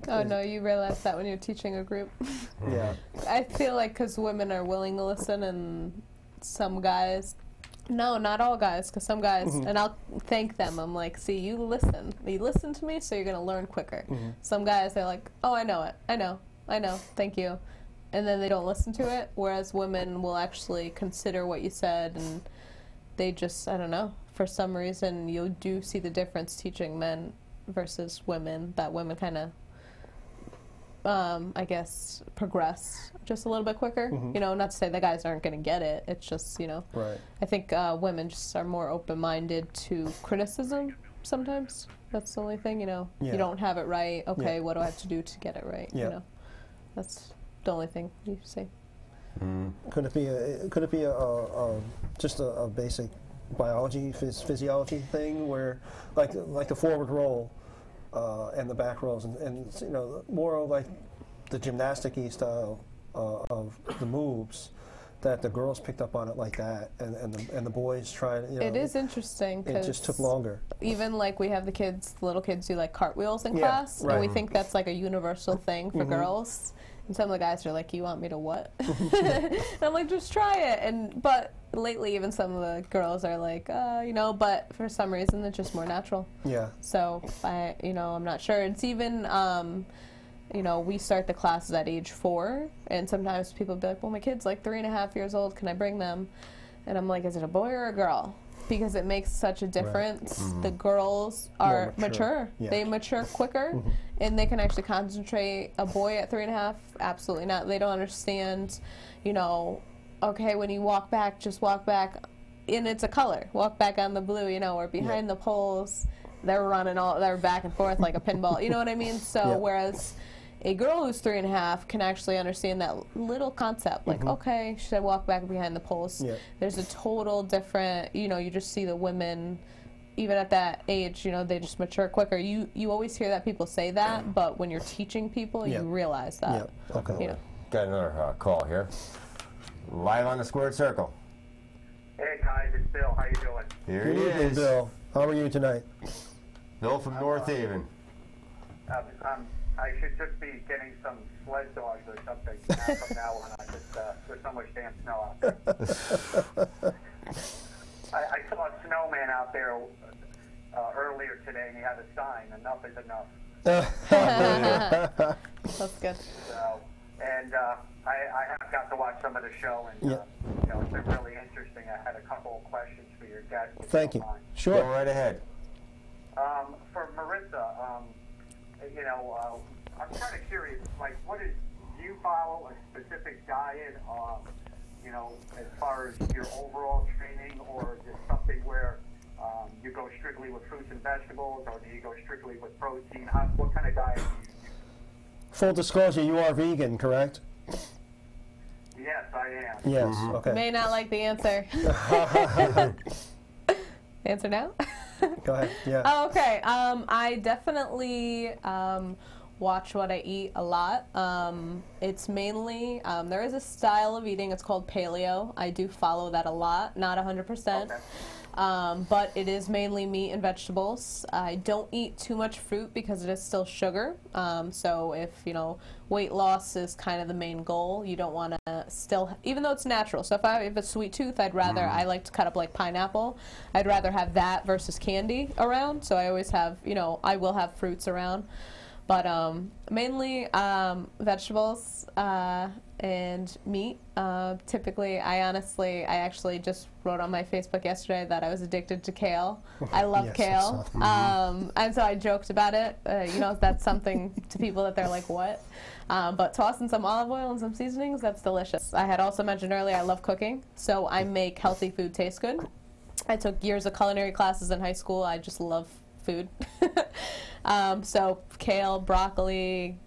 oh no, you realize that when you're teaching a group. Yeah. I feel like because women are willing to listen, and some guys, no, not all guys, because some guys, and I'll thank them. I'm like, see, you listen to me, so you're gonna learn quicker. Some guys, they're like, oh, I know it, I know, thank you, and then they don't listen to it. Whereas women will actually consider what you said, and they just, I don't know, for some reason you do see the difference teaching men versus women, that women kind of I guess progress just a little bit quicker. You know, not to say the guys aren't going to get it, it's just, you know, I think women just are more open-minded to criticism sometimes. That's the only thing, you know. You don't have it right, okay, what do I have to do to get it right? You know, that's the only thing you say. Could it be just a basic biology, physiology thing where, like the forward roll and the back rolls, and you know, more like the gymnastic-y style of the moves, that the girls picked up on it like that, and the boys tried. You know, it is interesting. It just took longer. Even like we have the little kids do like cartwheels in class, and we think that's like a universal thing for girls. And some of the guys are like, "You want me to what?" And I'm like, "Just try it." But lately, even some of the girls are like, you know. But for some reason, it's just more natural. Yeah. So I'm not sure. It's even, you know, we start the classes at age 4, and sometimes people be like, "Well, my kid's like 3.5 years old. Can I bring them?" And I'm like, "Is it a boy or a girl?" Because it makes such a difference. The girls are mature. They mature quicker, and they can actually concentrate. A boy at 3.5, absolutely not. They don't understand, you know, okay, when you walk back, just walk back, and it's a color. Walk back on the blue, you know, or behind the poles, they're back and forth like a pinball. You know what I mean? So whereas a girl who's 3.5 can actually understand that little concept, like, okay, should I walk back behind the poles? There's a total different, you know, you just see the women, even at that age, you know, they just mature quicker. You always hear that people say that, but when you're teaching people, you realize that. You know. Got another call here. Live on the Squared Circle. Hey guys, it's Bill. How you doing? Here he is. Bill. How are you tonight? Bill from North Haven. I should just be getting some sled dogs or something from now on. There's so much damn snow out there. I saw a snowman out there earlier today, and he had a sign, "Enough is enough." That's good. So, and I have got to watch some of the show, and it's been really interesting. I had a couple of questions for your guests. Thank you. Sure. Go right ahead. For Marisa, I'm kind of curious. Like, do you follow a specific diet? As far as your overall training, or is it something where you go strictly with fruits and vegetables, or do you go strictly with protein? What kind of diet do you use? Full disclosure, you are vegan, correct? Yes, I am. Yes, okay. May not like the answer. Answer now? Go ahead, yeah. Oh, okay. I definitely watch what I eat a lot. It's mainly, there is a style of eating, it's called paleo. I do follow that a lot, not 100%. Okay. But it is mainly meat and vegetables. I don't eat too much fruit because it is still sugar. So if, weight loss is kind of the main goal, you don't want to still, even though it's natural. So if I have a sweet tooth, I like to cut up like pineapple. I'd rather have that versus candy around. So I always have, I will have fruits around. But mainly vegetables and meat. Typically, I actually just wrote on my Facebook yesterday that I was addicted to kale. I love Yes, kale. And so I joked about it. That's something to people that they're like, what? But toss in some olive oil and some seasonings, that's delicious. I had also mentioned earlier I love cooking, so I make healthy food taste good. I took years of culinary classes in high school. I just love food. So kale, broccoli,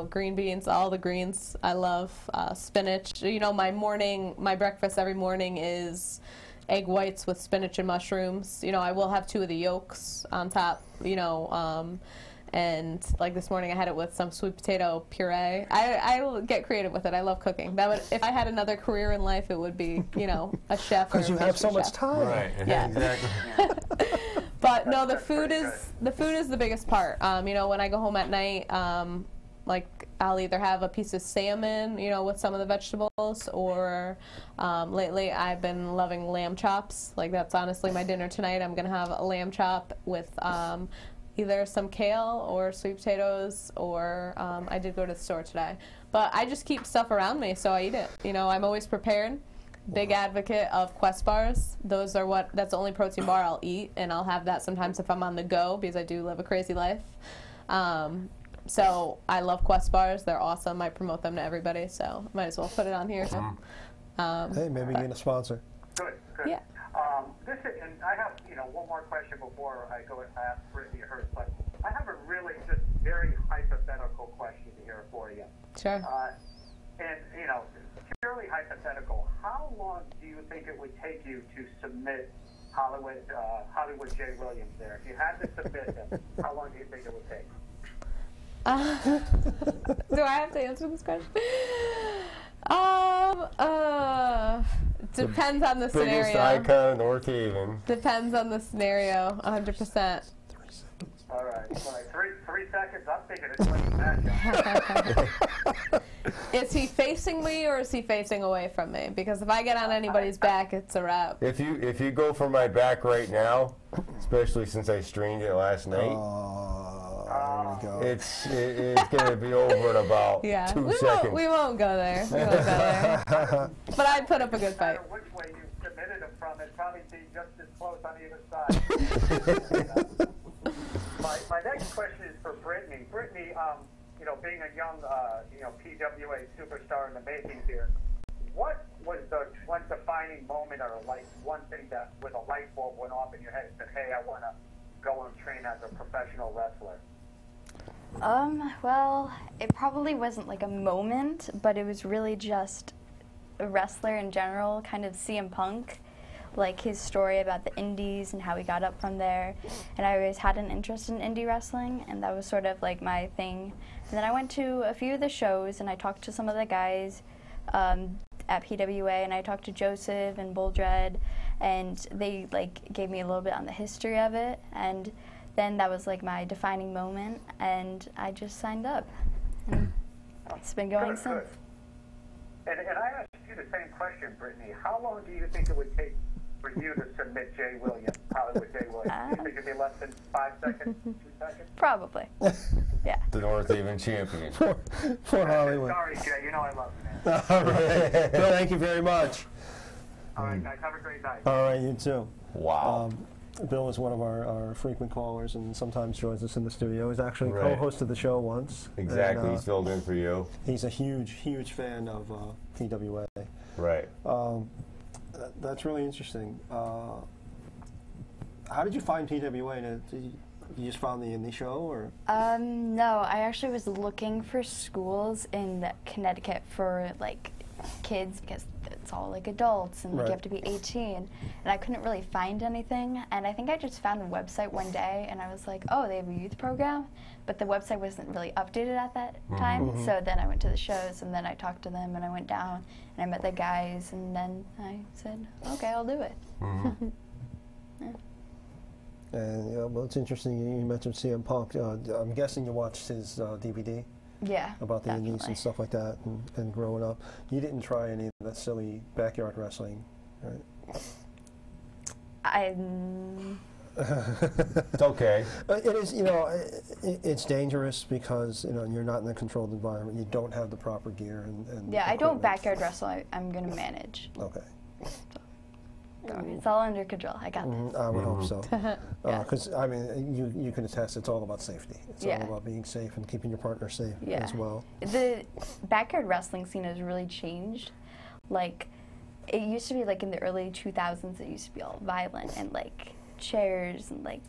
green beans, all the greens I love, spinach. My breakfast every morning is egg whites with spinach and mushrooms. I will have 2 of the yolks on top, and like this morning I had it with some sweet potato puree. I will get creative with it. I love cooking. If I had another career in life, it would be, a chef. Because you have so much time. Right. Yeah. Exactly. But no, the food is the biggest part. When I go home at night, like I'll either have a piece of salmon, with some of the vegetables, or lately I've been loving lamb chops. Like that's honestly my dinner tonight. I'm gonna have a lamb chop with either some kale or sweet potatoes, or I did go to the store today. But I just keep stuff around me, so I eat it. I'm always prepared. Big advocate of Quest bars. That's the only protein bar I'll eat, and I'll have that sometimes if I'm on the go, because I do live a crazy life. So I love Quest bars. They're awesome. I promote them to everybody, so might as well put it on here. Hey, maybe being a sponsor. Good. Yeah. And I have, one more question before I go and ask Brittany hers, but I have a really just very hypothetical question here for you. Sure. And, purely hypothetical, how long do you think it would take you to submit Hollywood J. Williams there? If you had to submit him, how long do you think it would take? Do I have to answer this question? Depends on the scenario. Biggest icon in North Haven. Depends on the scenario, 100%. All right. 3 seconds. I'm thinking it's like that. Is he facing me or is he facing away from me? Because if I get on anybody's back, it's a wrap. If you go for my back right now, especially since I strained it last night, there we go. it's gonna be over in about 2 seconds. We won't go there. But I'd put up a good fight. No matter which way you submitted him from, it'd probably be just as close on either side. My next question is for Brittany. Brittany, being a young, PWA superstar in the making here, what was the one defining moment, or like one thing that with a light bulb went off in your head and said, hey, I want to go and train as a professional wrestler? Well, it probably wasn't like a moment, but it was really just a wrestler in general, kind of CM Punk. Like his story about the indies and how he got up from there. And I always had an interest in indie wrestling, and that was sort of like my thing. And then I went to a few of the shows, and I talked to some of the guys at PWA, and I talked to Joseph and Bull Dread, and they gave me a little bit on the history of it. And then that was like my defining moment, and I just signed up. And it's been going since. Good. And I asked you the same question, Brittany. How long do you think it would take for you to submit Jay Williams, Hollywood Jay Williams. Do you think it'd be less than 5 seconds, 2 seconds? Probably. Yeah. The North Haven champion. For Hollywood. Sorry, Jay. You know I love you, man. All right. Bill, thank you very much. All right, guys. Have a great night. All right, you too. Wow. Bill is one of our frequent callers and sometimes joins us in the studio. He's actually Right. co-hosted the show once. Exactly. And, He's filled in for you. he's a huge fan of PWA. Right. That's really interesting. How did you find PWA? You just found the indie show, or? No, I actually was looking for schools in Connecticut for like kids because it's all like adults and Right. you have to be 18, and I couldn't really find anything. And I think I just found the website one day, and I was like, oh, they have a youth program, but the website wasn't really updated at that time. So then I went to the shows, and then I talked to them, and I went down, and I met the guys, and then I said, okay, I'll do it. And well, it's interesting. You mentioned CM Punk. I'm guessing you watched his DVD Yeah, about the indies definitely. and stuff like that, and growing up. You didn't try any of that silly backyard wrestling, right? It's okay. It is, you know, it's dangerous because, you know, you're not in a controlled environment. You don't have the proper gear and Yeah, I don't equipment. backyard wrestle. I'm going to manage. Okay. It's all under control. I got this. I would hope so. Yeah. Because, I mean, you can attest it's all about safety. It's Yeah. all about being safe and keeping your partner safe Yeah. as well. The backyard wrestling scene has really changed. Like, it used to be like in the early 2000s, it used to be all violent and like chairs and like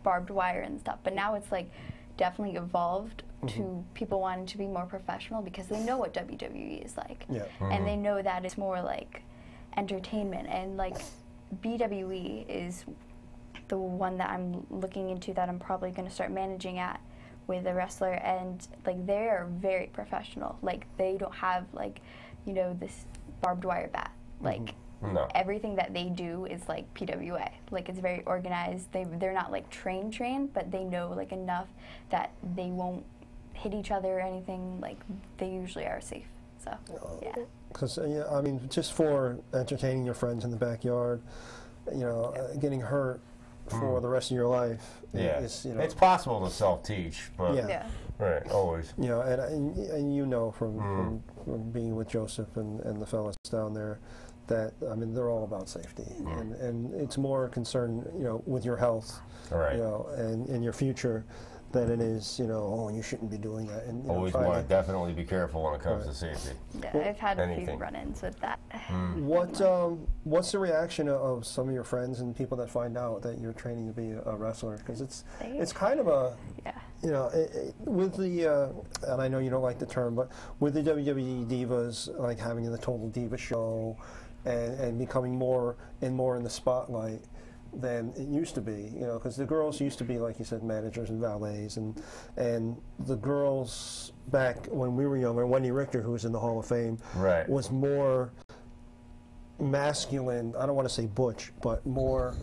barbed wire and stuff. But now it's like definitely evolved to people wanting to be more professional because they know what WWE is like. Yeah. And they know that it's more like entertainment, and like BWE is the one that I'm looking into that I'm probably going to start managing at with a wrestler, and like they are very professional. Like they don't have like, you know, this barbed wire bat. Like No. everything that they do is like PWA. Like it's very organized. They're not like trained, but they know like enough that they won't hit each other or anything. Like they usually are safe. So yeah. Because, yeah, I mean, just for entertaining your friends in the backyard, you know, getting hurt for the rest of your life Yeah. is, you know. It's possible to self-teach, but Yeah. right, always. You know, and you know from being with Joseph and the fellas down there that, I mean, they're all about safety. And it's more concerned, you know, with your health, Right. you know, and your future than it is, you know, oh, you shouldn't be doing that. And, you know, Always trying want to to- definitely be careful when it comes Right. to safety. Yeah, I've had a few anything. run-ins with that. What's the reaction of some of your friends and people that find out that you're training to be a wrestler? Because it's kind of a, Yeah. you know, with the and I know you don't like the term, but with the WWE divas like having the Total Diva show and becoming more in the spotlight than it used to be, you know, because the girls used to be, like you said, managers and valets, and the girls back when we were younger, Wendy Richter, who was in the Hall of Fame, Right. was more masculine. I don't want to say butch, but more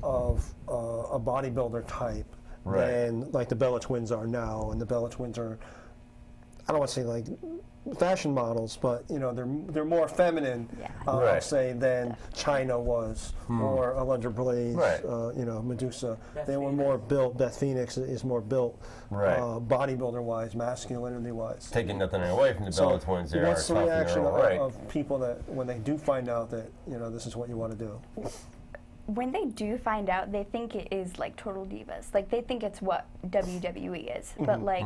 of a bodybuilder type Right. than like the Bella Twins are now. And the Bella Twins are, I don't want to say like fashion models, but you know they're more feminine, Yeah. Right. I'll say, than Chyna was or Alundra Blaze, Right. you know, Medusa. Beth They were Phoenix. more built. Beth Phoenix is more built, Right. bodybuilder-wise, masculinity-wise. Taking nothing away from the Bella Twins, they are what's the tough in their reaction own right. of people that when they do find out that, you know, this is what you want to do? When they do find out, they think it is like Total Divas. Like they think it's what WWE is. But like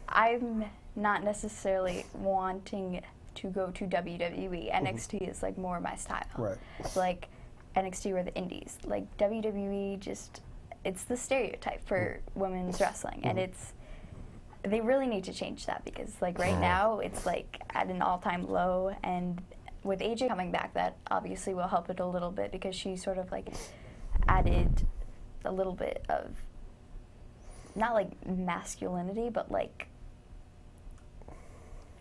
I'm not necessarily wanting to go to WWE. NXT is like more my style. Right. Like NXT or the indies. Like WWE just, it's the stereotype for women's wrestling, and they really need to change that because like right now it's like at an all-time low, and with AJ coming back, that obviously will help it a little bit because she sort of like added a little bit of not like masculinity, but like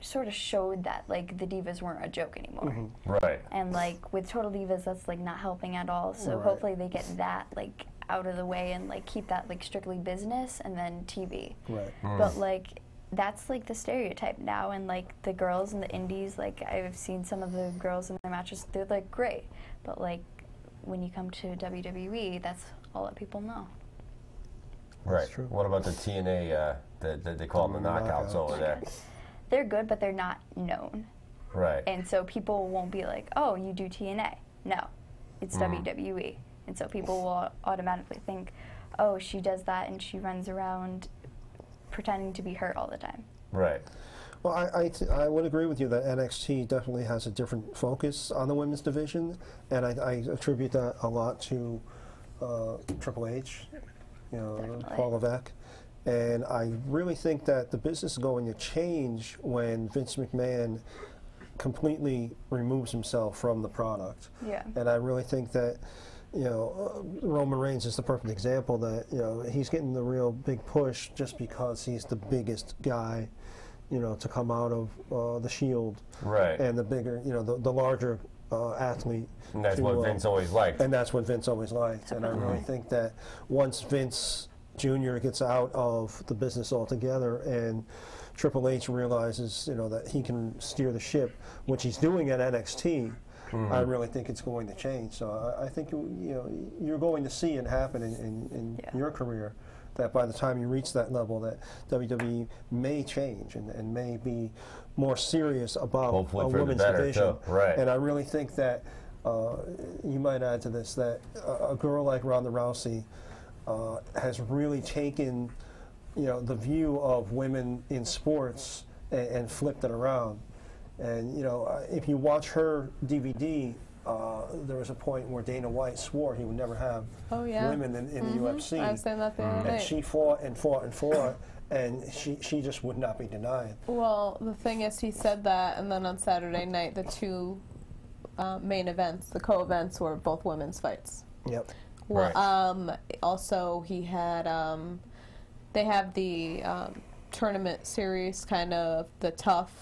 sort of showed that like the divas weren't a joke anymore. Right. And like with Total Divas, that's like not helping at all. So Right. hopefully they get that like out of the way and like keep that like strictly business and then TV. Right. But like that's like the stereotype now, and like the girls in the indies, like I've seen some of the girls in their matches, they're like great, but like when you come to WWE, that's all that people know. Right. True. What about the TNA, they call them the knockouts over there? They're good, but they're not known. Right. And so people won't be like, oh, you do TNA. No, it's WWE. And so people will automatically think, oh, she does that and she runs around pretending to be hurt all the time. Right. Well, I would agree with you that NXT definitely has a different focus on the women's division, and I attribute that a lot to Triple H, you know, Paul Levesque. And I really think that the business is going to change when Vince McMahon completely removes himself from the product. Yeah. And I really think that, you know, Roman Reigns is the perfect example that, you know, he's getting the real big push just because he's the biggest guy, you know, to come out of the Shield. Right. And the bigger, you know, the larger athlete. And that's what Vince always liked. And that's what Vince always liked. And I really think that once Vince Jr. gets out of the business altogether and Triple H realizes, you know, that he can steer the ship, which he's doing at NXT, I really think it's going to change. So I think, you know, you're going to see it happen in your career, that by the time you reach that level, that WWE may change and may be more serious about a women's division. Right. And I really think that, you might add to this, that a girl like Ronda Rousey has really taken, you know, the view of women in sports and flipped it around. And, you know, if you watch her DVD, there was a point where Dana White swore he would never have women in the UFC. I was saying that the other day. And she fought and fought and fought, and she just would not be denied. Well, the thing is, he said that, and then on Saturday night, the two main events, the co-events, were both women's fights. Yep. Well, also, he had, they have the tournament series, kind of the tough,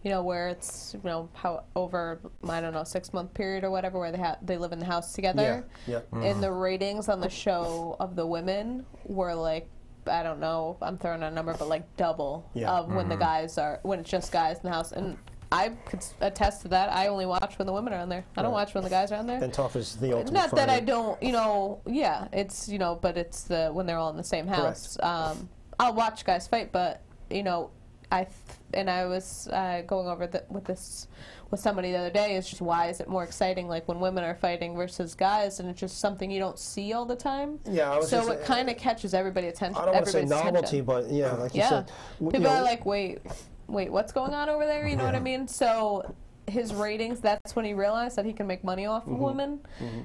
you know, where it's, you know, how over, I don't know, 6-month period or whatever, where they live in the house together. Yeah. And the ratings on the show of the women were like, I don't know, I'm throwing out a number, but like double of when the guys are, when it's just guys in the house. And I could attest to that. I only watch when the women are on there. I don't watch when the guys are on there. And Tough is the ultimate Not that fighter. I don't, you know, it's, you know, but it's the, when they're all in the same house. I'll watch guys fight, but, you know, I was going over with somebody the other day, is just why is it more exciting, like when women are fighting versus guys, and it's just something you don't see all the time. Yeah, I was so just, it kind of catches everybody's attention. I don't want to say novelty, but yeah, like you said. People are like, wait, what's going on over there? You know what I mean? So his ratings, that's when he realized that he can make money off of women.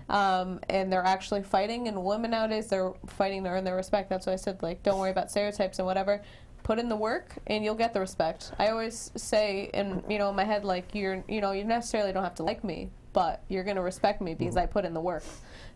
And they're actually fighting, and women nowadays, they're fighting to earn their respect. That's why I said, like, don't worry about stereotypes and whatever. Put in the work, and you'll get the respect. I always say, in my head, like, you necessarily don't have to like me, but you're going to respect me because I put in the work.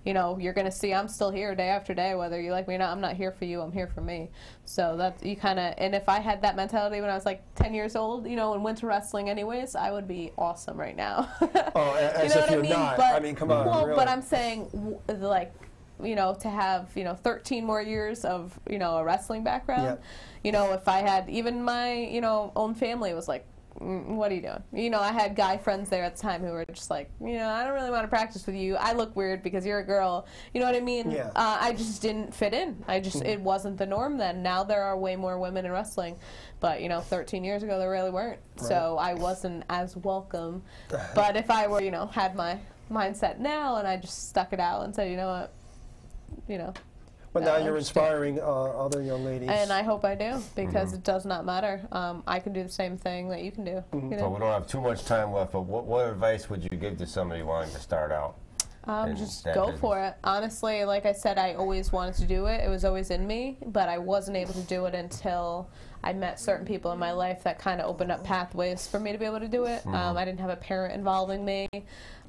You know, you're going to see I'm still here day after day, whether you like me or not. I'm not here for you, I'm here for me. So that's, you kind of, and if I had that mentality when I was like 10 years old, you know, and went to wrestling anyways, I would be awesome right now. As you know if you're not. But, I mean, come on. Well, really. but I'm saying, like, you know, to have, 13 more years of, a wrestling background, if I had, even my, own family was like, what are you doing? I had guy friends there at the time who were just like, I don't really want to practice with you. I look weird because you're a girl. You know what I mean? Yeah. I just didn't fit in. It wasn't the norm then. Now there are way more women in wrestling. But, 13 years ago there really weren't. Right. So I wasn't as welcome. But if I were, had my mindset now and I just stuck it out and said, you know what, But now you're inspiring other young ladies. And I hope I do, because it does not matter. I can do the same thing that you can do. So we don't have too much time left, but what advice would you give to somebody wanting to start out? Just go for it. Honestly, like I said, I always wanted to do it. It was always in me, but I wasn't able to do it until I met certain people in my life that kind of opened up pathways for me to be able to do it. I didn't have a parent involving me.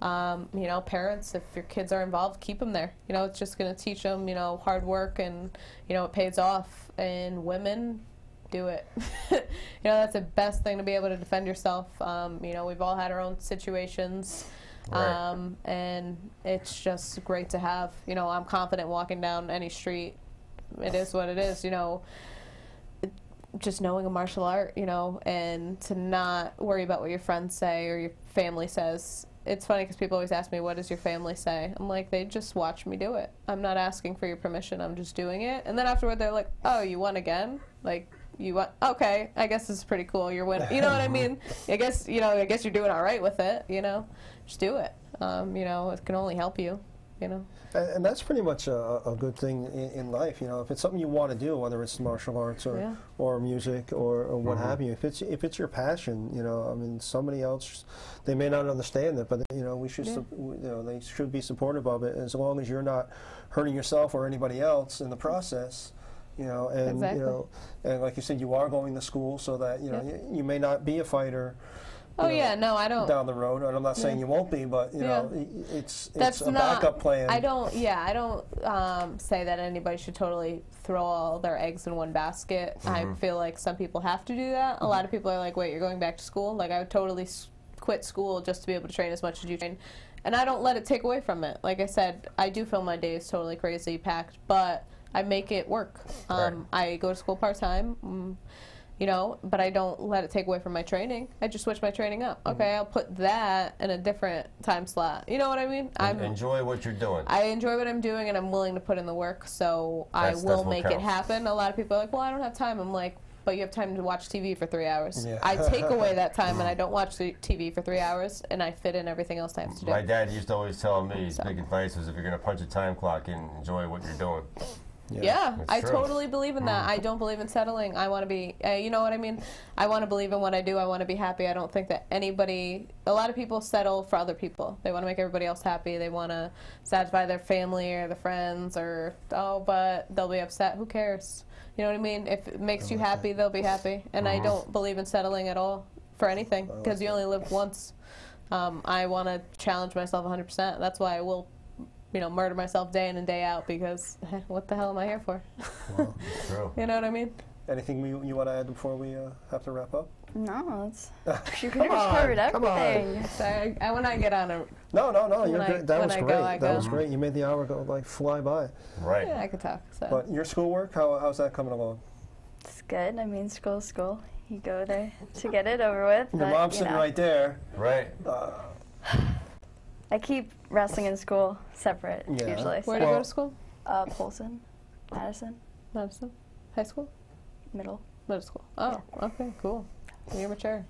Parents, if your kids are involved, keep them there. It's just going to teach them, hard work, and, it pays off. And women, do it. That's the best thing, to be able to defend yourself. We've all had our own situations. Right. And it's just great to have. I'm confident walking down any street. It is what it is, just knowing a martial art, and to not worry about what your friends say or your family says. it's funny because people always ask me, what does your family say? I'm like, they just watch me do it. I'm not asking for your permission. I'm just doing it. And then afterward, they're like, oh, you won again? Like, you won? Okay, I guess this is pretty cool. You're winning. You know what I mean? I guess you're doing all right with it, you know? Just do it. It can only help you, you know? And that's pretty much a good thing in life, you know. If it's something you want to do, whether it's martial arts or music or what have you, if it's your passion, you know, I mean, somebody else, they may not understand it, but you know, we should, they should be supportive of it as long as you're not hurting yourself or anybody else in the process, you know. And you know, and like you said, you are going to school, so that you know you may not be a fighter. Oh yeah, no, I don't. Down the road, and I'm not saying you won't be, but you know, it's a not, backup plan. I don't say that anybody should totally throw all their eggs in one basket. I feel like some people have to do that. A lot of people are like, wait, you're going back to school? Like, I would totally quit school just to be able to train as much as you train. And I don't let it take away from it. Like I said, I do fill my days totally crazy packed, but I make it work. I go to school part-time. You know, but I don't let it take away from my training. I just switch my training up. Okay, I'll put that in a different time slot. You know what I mean? Enjoy what you're doing. I enjoy what I'm doing, and I'm willing to put in the work, so I will make it happen. A lot of people are like, well, I don't have time. I'm like, but you have time to watch TV for 3 hours. Yeah. I take away that time, and I don't watch the TV for 3 hours, and I fit in everything else I have to do. My dad used to always tell me, his big advice was, if you're going to punch a time clock in, enjoy what you're doing. Yeah, I totally believe in that. I don't believe in settling. I want to be, you know what I mean? I want to believe in what I do. I want to be happy. I don't think that a lot of people settle for other people. They want to make everybody else happy. They want to satisfy their family or their friends but they'll be upset. Who cares? You know what I mean? If it makes you happy, they'll be happy. And I don't believe in settling at all for anything because you only live once. I want to challenge myself 100%. That's why I will murder myself day in and day out because what the hell am I here for? Wow. True. You know what I mean? Anything you want to add before we have to wrap up? No, you pretty much covered everything. So when I get on a... No, you're great. That was great. That was great. You made the hour go like fly by. Right. Yeah, I could talk. So. But your schoolwork, how's that coming along? It's good. I mean, school's school. You go there to get it over with. Your mom's sitting right there. Right. I keep wrestling in school separate, usually. Where do you go to school? Polson, Madison. Madison? High school? Middle school. Oh, okay, cool. You're mature.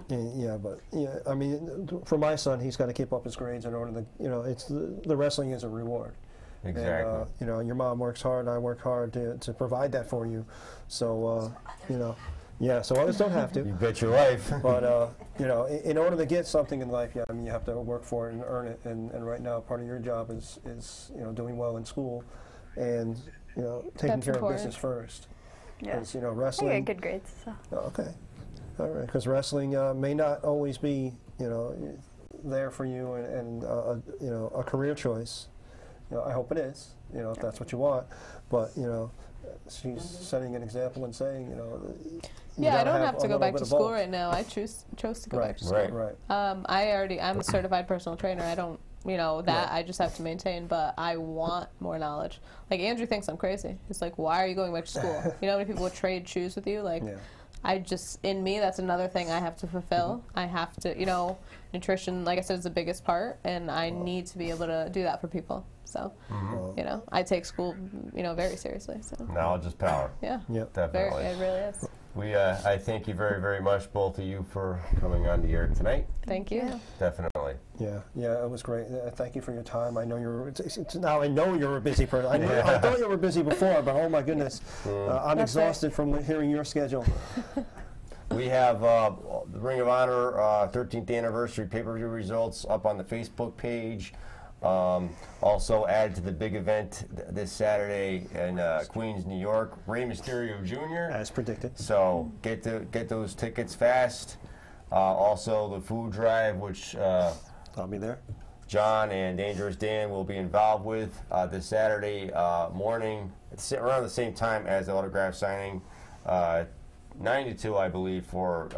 I mean, for my son, he's got to keep up his grades in order to, it's the wrestling is a reward. Exactly. And, your mom works hard, I work hard to provide that for you. So, so others don't have to. You bet your life. But, in order to get something in life, I mean, you have to work for it and earn it. And right now, part of your job is doing well in school and, taking care of business first. Yeah. Because, wrestling. I get good grades. So. Okay. All right. Because wrestling may not always be, there for you and a career choice. I hope it is, if that's what you want. But, she's setting an example and saying, I don't have to go back to school right now. I chose to go back to school. Right. I'm a certified personal trainer. I don't, I just have to maintain, but I want more knowledge. Like, Andrew thinks I'm crazy. He's like, why are you going back to school? You know how many people would trade shoes with you? Like, in me, that's another thing I have to fulfill. I have to, nutrition, like I said, is the biggest part, and I need to be able to do that for people. So, I take school, very seriously. So knowledge is power. Yeah. Definitely. It really is. I thank you very, very much, both of you, for coming on the air tonight. Thank you. Definitely. Yeah, it was great. Thank you for your time. I know now I know you're a busy person. I thought you were busy before, but oh my goodness, I'm exhausted from hearing your schedule. We have the Ring of Honor 13th anniversary pay-per-view results up on the Facebook page. Also added to the big event this Saturday in Queens, New York, Rey Mysterio Jr. As predicted. So get those tickets fast. Also the food drive, which I'll be there. John and Dangerous Dan will be involved with this Saturday morning around the same time as the autograph signing. 9 to 2, I believe, for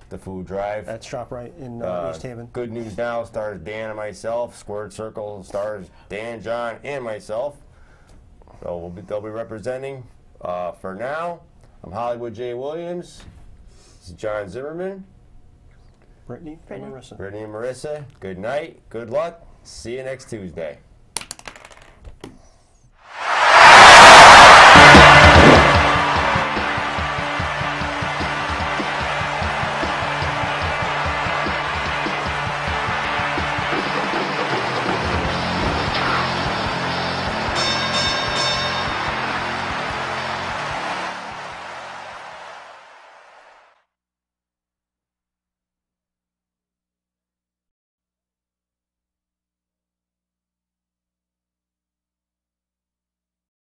the food drive. At ShopRite in East Haven. Good News Now stars Dan and myself. Squared Circle stars Dan, John, and myself. So they'll be representing. For now, I'm Hollywood J. Williams. This is John Zimmerman. Brittany and Marisa. Brittany and Marisa, good night, good luck. See you next Tuesday.